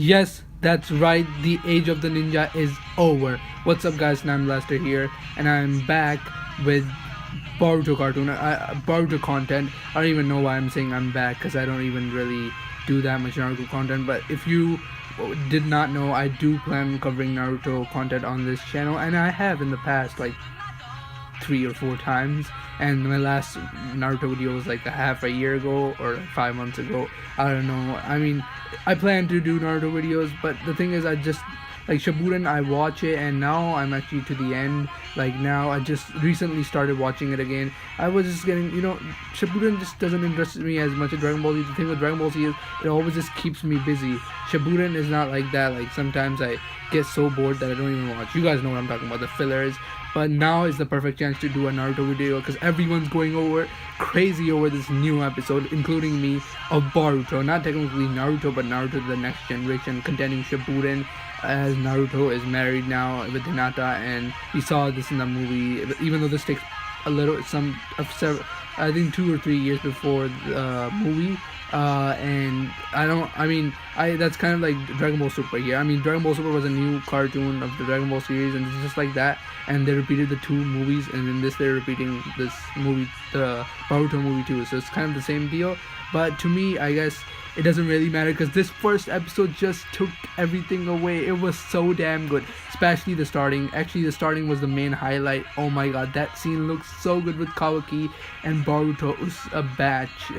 Yes, that's right. The age of the ninja is over. What's up, guys? I'm Lester here, and I'm back with Boruto content. I don't even know why I'm saying I'm back because I don't even really do that much Naruto content. But if you did not know, I do plan on covering Naruto content on this channel, and I have in the past, like 3 or 4 times. And my last Naruto video was like a half a year ago or like 5 months ago. I don't know. I mean, I plan to do Naruto videos, but the thing is, I just like Shippuden. I watch it, and now I'm actually to the end. Like now, I just recently started watching it again. I was just getting, Shippuden just doesn't interest me as much as Dragon Ball Z. The thing with Dragon Ball Z is it always just keeps me busy. Shippuden is not like that. Like sometimes I get so bored that I don't even watch. You guys know what I'm talking about, the fillers. But now is the perfect chance to do a Naruto video because everyone's going crazy over this new episode, including me, of Boruto. Not technically Naruto, but Naruto the Next Generation, containing Shippuden, as Naruto is married now with Hinata, and we saw this in the movie. Even though this takes I think 2 or 3 years before the movie. That's kind of like Dragon Ball Super here. I mean, Dragon Ball Super was a new cartoon of the Dragon Ball series, and it's just like that. And they repeated the two movies, and in this they're repeating this movie, the Boruto movie too. So it's kind of the same deal. But to me, I guess it doesn't really matter because this first episode just took everything away. It was so damn good, especially the starting. Actually, the starting was the main highlight. Oh my god, that scene looks so good with Kawaki and Boruto. It was a batch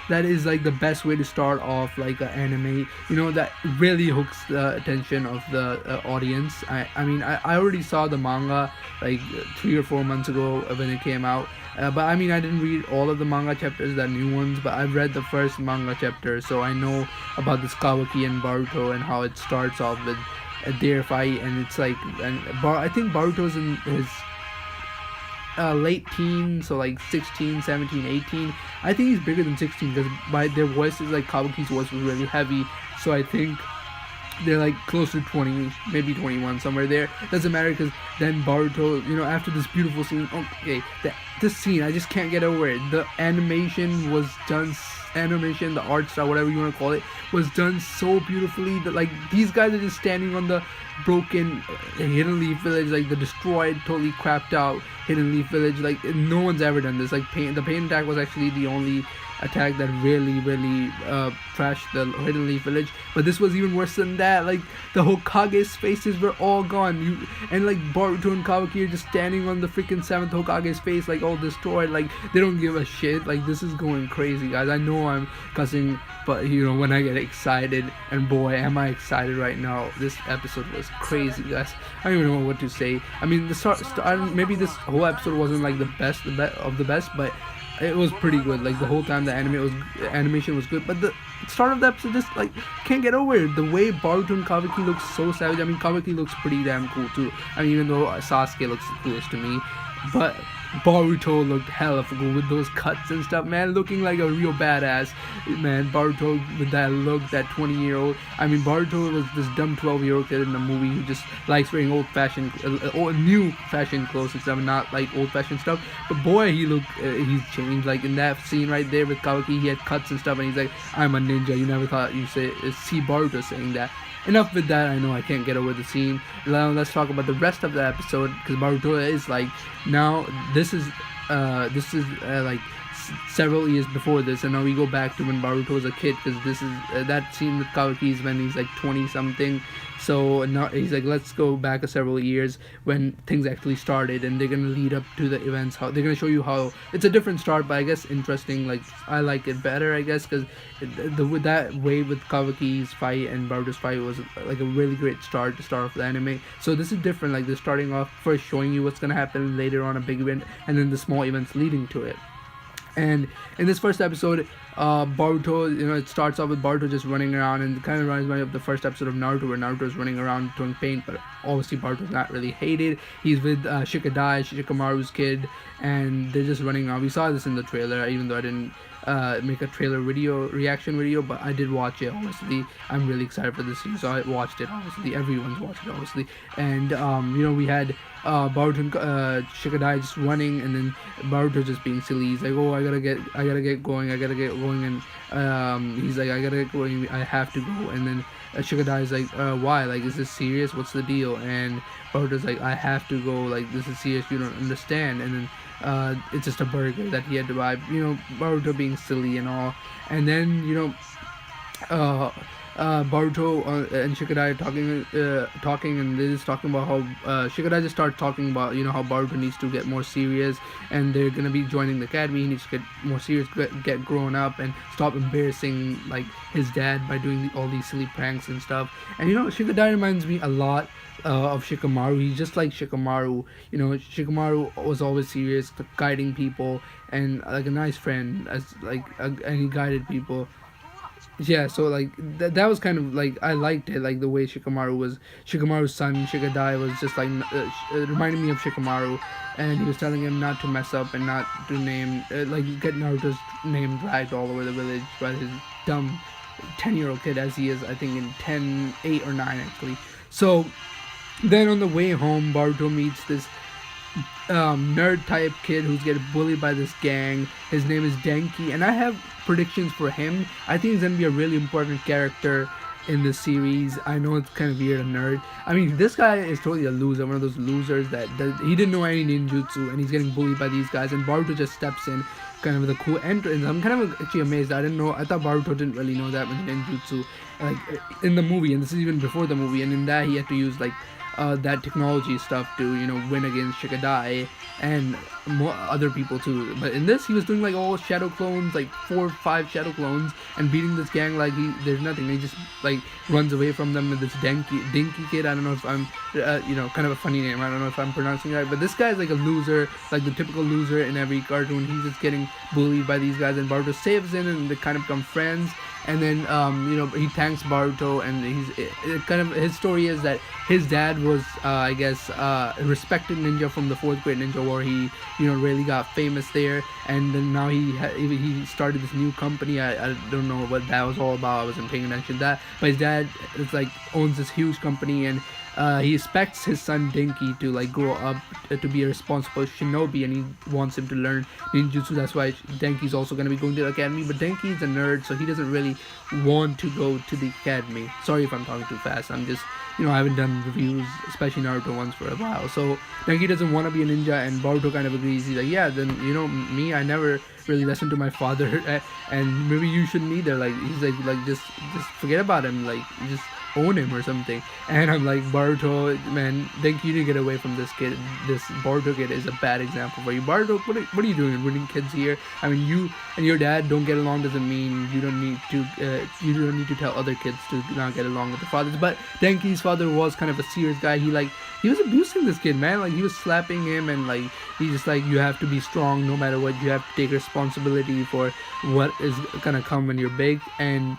that is like the best way to start off like an anime, that really hooks the attention of the audience. I already saw the manga like 3 or 4 months ago when it came out, but I didn't read all of the manga chapters, the new ones, but I've read the first manga chapter, so I know about this Kawaki and Boruto and how it starts off with their fight. And it's like, I think Boruto's in his late teens, so like 16, 17, 18. I think he's bigger than 16 because by their voices, like Kawaki's voice was really heavy, so I think they're like close to 20, maybe 21, somewhere there. Doesn't matter because then Boruto, after this beautiful scene, this scene, I just can't get over it. The animation was done, the art style, whatever you want to call it, was done so beautifully that like these guys are just standing on the broken Hidden Leaf Village, like the destroyed, totally crapped out Hidden Leaf Village. Like no one's ever done this. Like the pain attack was actually the only attack that really trashed the Hidden Leaf Village, but this was even worse than that. Like the Hokage's faces were all gone, and like Boruto and Kawaki are just standing on the freaking 7th Hokage's face, like all destroyed. Like they don't give a shit. Like this is going crazy, guys. I know I'm cussing, but when I get excited, and boy am I excited right now. This episode was crazy, guys. I don't even know what to say. I mean, maybe this whole episode wasn't like the best of the best, but it was pretty good. Like the whole time the animation was good, but the start of the episode just like can't get over it. The way Boruto and Kawaki looks so savage. I mean, Kawaki looks pretty damn cool too. I mean, even though Sasuke looks the coolest to me, but Boruto looked hella cool with those cuts and stuff, man, looking like a real badass, man. Boruto with that look, that 20-year-old. I mean, Boruto was this dumb 12-year-old kid in the movie who just likes wearing old-fashioned, new fashion clothes and stuff, not like old-fashioned stuff. But boy, he's changed. Like in that scene right there with Kawaki, he had cuts and stuff, and he's like, "I'm a ninja." You never thought you see Boruto saying that. Enough with that. I know I can't get over the scene. Now let's talk about the rest of the episode, because Boruto is like, now this is like several years before this, and now we go back to when Boruto was a kid, because this is that scene with Kawaki is when he's like 20 something. So now he's like, let's go back several years when things actually started, and they're gonna lead up to the events. How they're gonna show you how it's a different start, but I guess interesting. Like I like it better, I guess, because with that way with Kawaki's fight and Boruto's fight was like a really great start to start off the anime. So this is different. Like they're starting off first showing you what's gonna happen later on, a big event, and then the small events leading to it. And in this first episode, Boruto, it starts off with Boruto just running around, and it kind of reminds me of the first episode of Naruto, where Naruto is running around throwing paint, but obviously Boruto's not really hated. He's with Shikamaru's kid, and they're just running around. We saw this in the trailer, even though I didn't make a trailer video reaction video, but I did watch it. Honestly, I'm really excited for this series, so I watched it. Obviously, everyone's watched it. Obviously, and we had Boruto and Shikadai just running, and then Boruto just being silly. He's like, "Oh, I gotta get going, and he's like, "I gotta get going, I have to go," and then Shikadai is like, "Why? Like, is this serious? What's the deal?" And Boruto's like, "I have to go. Like, this is serious. You don't understand." And then it's just a burger that he had to buy. Boruto being silly and all, and then Boruto and Shikadai are talking, and they're just talking about how Shikadai just starts talking about how Boruto needs to get more serious, and they're gonna be joining the academy. He needs to get more serious, get grown up, and stop embarrassing like his dad by doing all these silly pranks and stuff. And Shikadai reminds me a lot of Shikamaru. He's just like Shikamaru. Shikamaru was always serious, guiding people, and like a nice friend, and he guided people. Yeah, so like that was kind of like, I liked it, like the way Shikamaru's son Shikadai was just like it reminded me of Shikamaru, and he was telling him not to mess up and not to get Naruto's name dragged all over the village by his dumb 10-year-old kid, as he is, I think, in 10, 8 or 9 actually. So then on the way home, Boruto meets this nerd type kid who's getting bullied by this gang. His name is Denki, and I have predictions for him. I think he's gonna be a really important character in this series. I know it's kind of weird, a nerd. I mean, this guy is totally a loser, one of those losers that he didn't know any ninjutsu, and he's getting bullied by these guys, and Boruto just steps in kind of with a cool entrance. I'm kind of actually amazed. I thought Boruto didn't really know that much ninjutsu, like in the movie, and this is even before the movie, and in that he had to use like that technology stuff to win against Shikadai and more other people too. But in this, he was doing like all shadow clones, like 4 or 5 shadow clones, and beating this gang like there's nothing. He just like runs away from them with this Dinky kid. I don't know if I'm kind of a funny name. I don't know if I'm pronouncing it right, but this guy's like a loser, like the typical loser in every cartoon. He's just getting bullied by these guys, and Boruto saves him, and they kind of become friends. And then he thanks Boruto, and his story is that his dad was I guess a respected ninja from the 4th grade ninja war. He really got famous there, and then now he started this new company. I don't know what that was all about. I wasn't paying attention to that, but his dad is like owns this huge company, and he expects his son Dinky to like grow up to be a responsible shinobi, and he wants him to learn ninjutsu. That's why Denki's also going to be going to the academy, but Denki's a nerd, so he doesn't really want to go to the academy. Sorry if I'm talking too fast. I'm just I haven't done reviews, especially Naruto ones, for a while. So Denki doesn't want to be a ninja, and Boruto kind of agrees. He's like, yeah, then me, I never really listened to my father, and maybe you shouldn't either. Like he's like just forget about him, like just own him or something. And I'm like, Boruto, man, Denki, you need to get away from this kid. This Boruto kid is a bad example for you. Boruto, what are you doing winning kids here? I mean, you and your dad don't get along doesn't mean you don't need to tell other kids to not get along with their fathers. But Denki's father was kind of a serious guy. He was abusing this kid, man. Like he was slapping him, and like he's just like, you have to be strong no matter what. You have to take responsibility for what is gonna come when you're big. And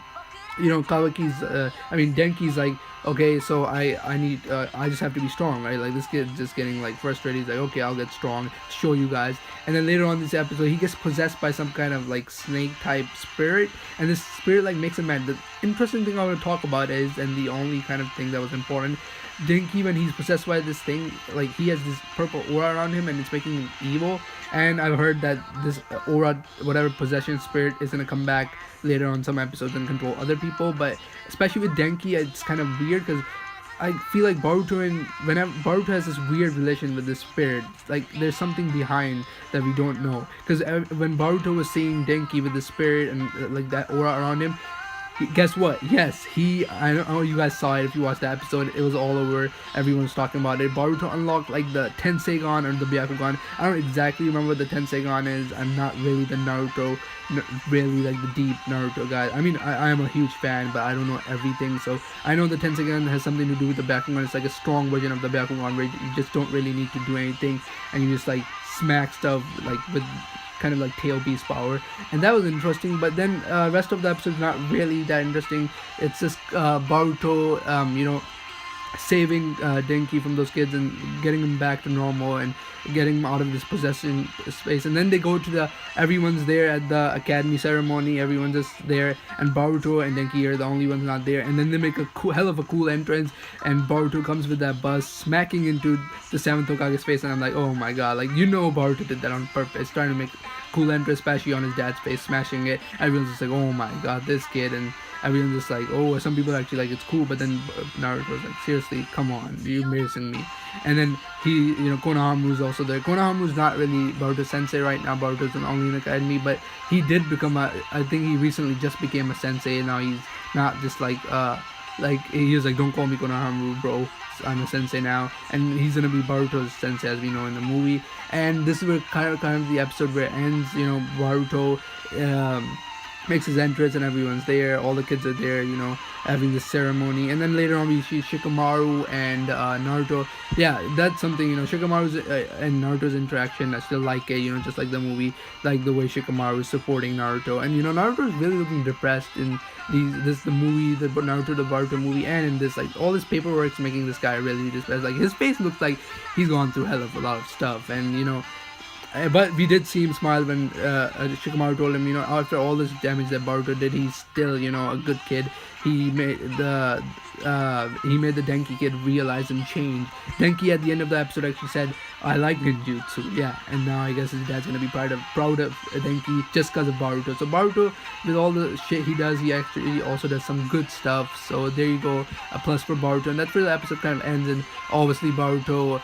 Denki's like, okay, so I just have to be strong, right? Like this kid's just getting like frustrated. He's like, okay, I'll get strong, show you guys. And then later on this episode, he gets possessed by some kind of like snake type spirit, and this spirit like makes him mad. The interesting thing I want to talk about is, and the only kind of thing that was important, Dinky, when he's possessed by this thing, like he has this purple aura around him, and it's making him evil. And I've heard that this aura, whatever possession spirit, is gonna come back later on some episodes and control other people. But especially with Denki, it's kind of weird because I feel like whenever Boruto has this weird relation with this spirit, like there's something behind that we don't know. Because when Boruto was seeing Denki with the spirit and like that aura around him, guess what? Yes, I don't know if you guys saw it. If you watched the episode, it was all over. Everyone's talking about it. Boruto unlocked like the Tenseigan or the Byakugan. I don't exactly remember what the Tenseigan is. I'm not really the really like the deep Naruto guy. I mean, I am a huge fan, but I don't know everything. So I know the Tenseigan has something to do with the Byakugan. It's like a strong version of the Byakugan where you just don't really need to do anything, and you just like smack stuff like with kind of like tail beast power. And that was interesting. But then rest of the episode is not really that interesting. It's just Boruto saving Denki from those kids and getting him back to normal and getting him out of this possession space. And then they go to everyone's there at the academy ceremony. Everyone's just there, and Boruto and Denki are the only ones not there. And then they make a hell of a cool entrance, and Boruto comes with that bus, smacking into the seventh Hokage's face. And I'm like, oh my god, like Boruto did that on purpose, trying to make cool entrance, especially on his dad's face, smashing it. Everyone's just like, oh my god, this kid. And everyone's just like, oh, some people actually like it's cool, but then Naruto's like, seriously, come on, you're embarrassing me. And then Konohamaru's also there. Konohamaru's not really Boruto sensei right now. Boruto's only in the academy, but he did become I think he recently just became a sensei, and now he's not just like he was like, don't call me Konohamaru, bro, I'm a sensei now. And he's gonna be Boruto's sensei, as we know in the movie. And this is where kind of the episode where it ends. Boruto makes his entrance, and everyone's there, all the kids are there, having this ceremony. And then later on we see Shikamaru and Naruto. Yeah, that's something, Shikamaru's and Naruto's interaction, I still like it, just like the movie, like the way Shikamaru is supporting Naruto. And Naruto is really looking depressed in the movie, the Naruto the Boruto movie, and in this, like, all this paperwork's making this guy really depressed. Like, his face looks like he's gone through hell of a lot of stuff. And but we did see him smile when Shikamaru told him, after all this damage that Boruto did, he's still, a good kid. He made the Denki kid realize and change. Denki at the end of the episode actually said, I like ninjutsu, yeah. And now I guess his dad's gonna be proud of Denki just because of Boruto. So Boruto, with all the shit he does, he actually also does some good stuff. So there you go, a plus for Boruto. And that's where the episode kind of ends. And obviously Boruto,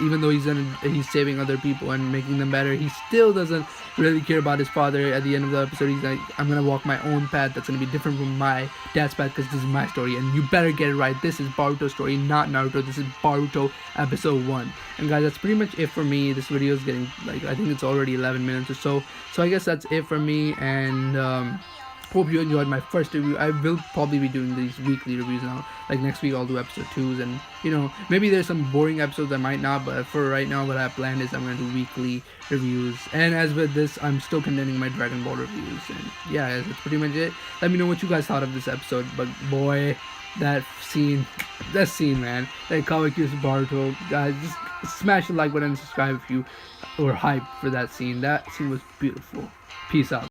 even though he's saving other people and making them better, he still doesn't really care about his father. At the end of the episode, he's like, I'm gonna walk my own path that's gonna be different from my dad's path, because this is my story, and you better get it right. This is Boruto's story, not Naruto. This is Boruto episode 1. And guys, that's pretty much it for me. This video is getting, like, I think it's already 11 minutes or so. So I guess that's it for me, and hope you enjoyed my first review. I will probably be doing these weekly reviews now. Like, next week I'll do episode 2s, and maybe there's some boring episodes I might not, but for right now what I have planned is I'm going to do weekly reviews. And as with this, I'm still continuing my Dragon Ball reviews. And yeah, guys, that's pretty much it. Let me know what you guys thought of this episode. But boy, that scene, man, that Kawaki's Boruto, guys, just smash the like button and subscribe if you were hyped for that scene. That scene was beautiful. Peace out.